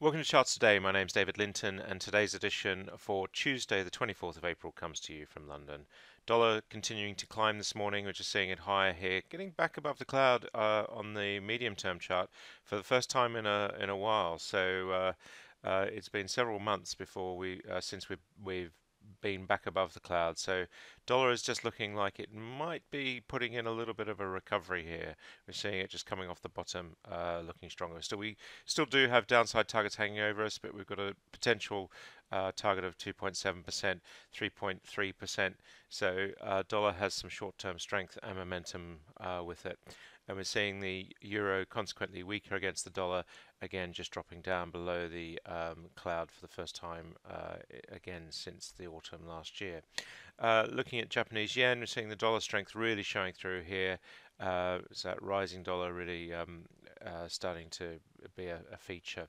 Welcome to Charts Today. My name's David Linton, and today's edition for Tuesday, the 24th of April, comes to you from London. Dollar continuing to climb this morning. We're just seeing it higher here, getting back above the cloud on the medium-term chart for the first time in a while. It's been several months before we've been back above the cloud. So dollar is just looking like it might be putting in a little bit of a recovery here. We're seeing it just coming off the bottom, looking stronger. We still do have downside targets hanging over us, but we've got a potential target of 2.7%, 3.3%. Dollar has some short-term strength and momentum with it. And we're seeing the euro consequently weaker against the dollar, again just dropping down below the cloud for the first time again since the autumn last year. Looking at Japanese yen, we're seeing the dollar strength really showing through here. So that rising dollar really starting to be a feature.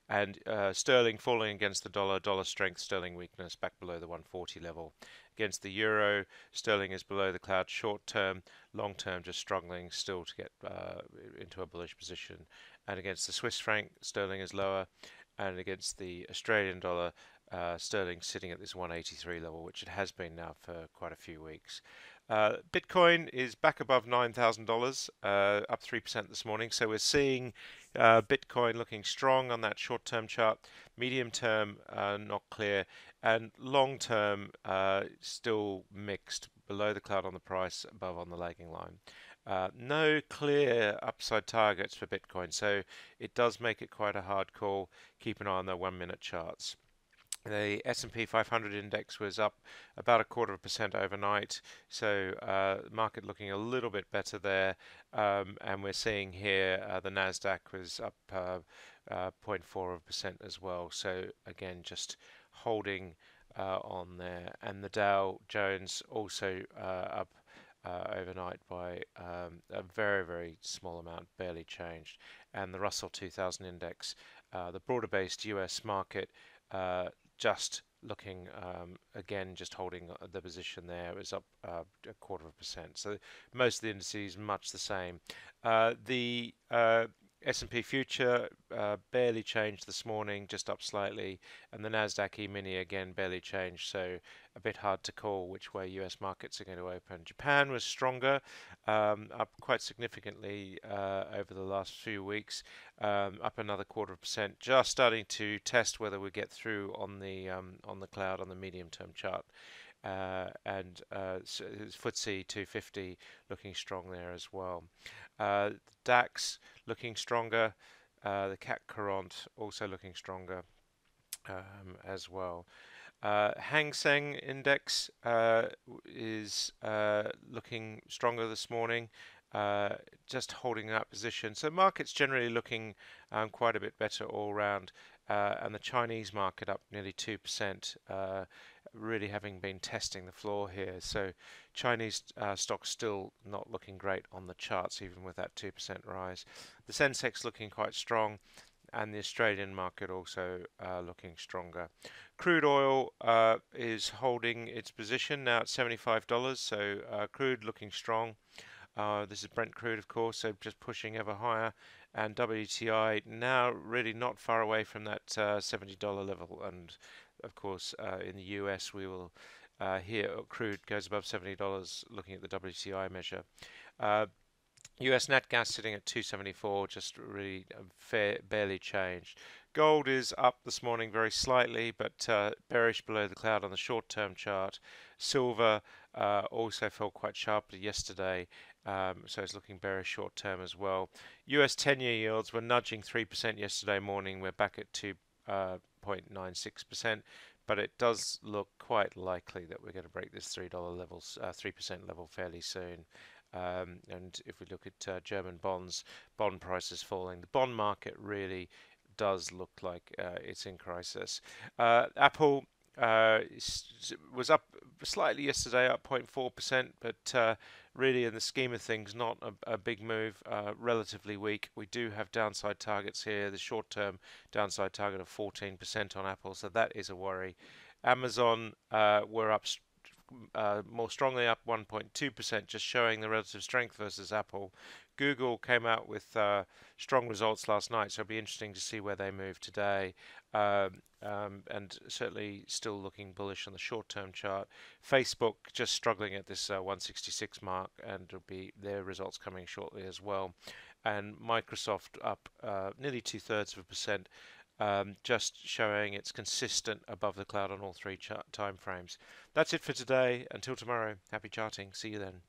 And sterling falling against the dollar, dollar strength, sterling weakness back below the 140 level. Against the euro, sterling is below the cloud short term, long term just struggling still to get into a bullish position. And against the Swiss franc, sterling is lower, and against the Australian dollar, sterling sitting at this 183 level, which it has been now for quite a few weeks. Bitcoin is back above $9,000, up 3% this morning. So we're seeing Bitcoin looking strong on that short-term chart, medium-term not clear, and long-term still mixed, below the cloud on the price, above on the lagging line. No clear upside targets for Bitcoin, so it does make it quite a hard call. Keep an eye on the 1-minute charts. The S&P 500 index was up about 0.25% overnight, so market looking a little bit better there. And we're seeing here the Nasdaq was up 0.4% as well. So again, just holding on there, and the Dow Jones also up overnight by a very small amount, barely changed. And the Russell 2000 index, the broader-based US market. Just looking again, just holding the position there. It was up 0.25%. So most of the indices much the same. The S&P future barely changed this morning, just up slightly, and the Nasdaq E-mini again barely changed. So a bit hard to call which way US markets are going to open. Japan was stronger, up quite significantly over the last few weeks, up another 0.25%, just starting to test whether we get through on the cloud on the medium-term chart. So FTSE 250 looking strong there as well. DAX looking stronger. The CAC Quarante also looking stronger as well. Hang Seng Index is looking stronger this morning, just holding that position. So markets generally looking quite a bit better all round, and the Chinese market up nearly 2%, really having been testing the floor here. So Chinese stocks still not looking great on the charts, even with that 2% rise. The Sensex looking quite strong, and the Australian market also looking stronger. Crude oil is holding its position now at $75, so crude looking strong. This is Brent crude, of course, so just pushing ever higher. And WTI now really not far away from that $70 level. And of course, in the US, we will hear crude goes above $70 looking at the WTI measure. US nat gas sitting at 274, just really barely changed. Gold is up this morning very slightly, but bearish below the cloud on the short-term chart. Silver also fell quite sharply yesterday, so it's looking bearish short-term as well. US 10-year yields were nudging 3% yesterday morning. We're back at 2.96%. But it does look quite likely that we're going to break this $3 level fairly soon. And if we look at German bonds, bond prices falling, the bond market really does look like it's in crisis. Apple was up slightly yesterday, up 0.4%, but really in the scheme of things, not a big move, relatively weak. We do have downside targets here, the short-term downside target of 14% on Apple, so that is a worry. Amazon were up more strongly up 1.2%, just showing the relative strength versus Apple. Google came out with strong results last night, so it'll be interesting to see where they move today. And certainly still looking bullish on the short-term chart. Facebook just struggling at this 166 mark, and it'll be their results coming shortly as well. And Microsoft up nearly 2/3%, just showing it's consistent above the cloud on all three time frames. That's it for today. Until tomorrow, happy charting. See you then.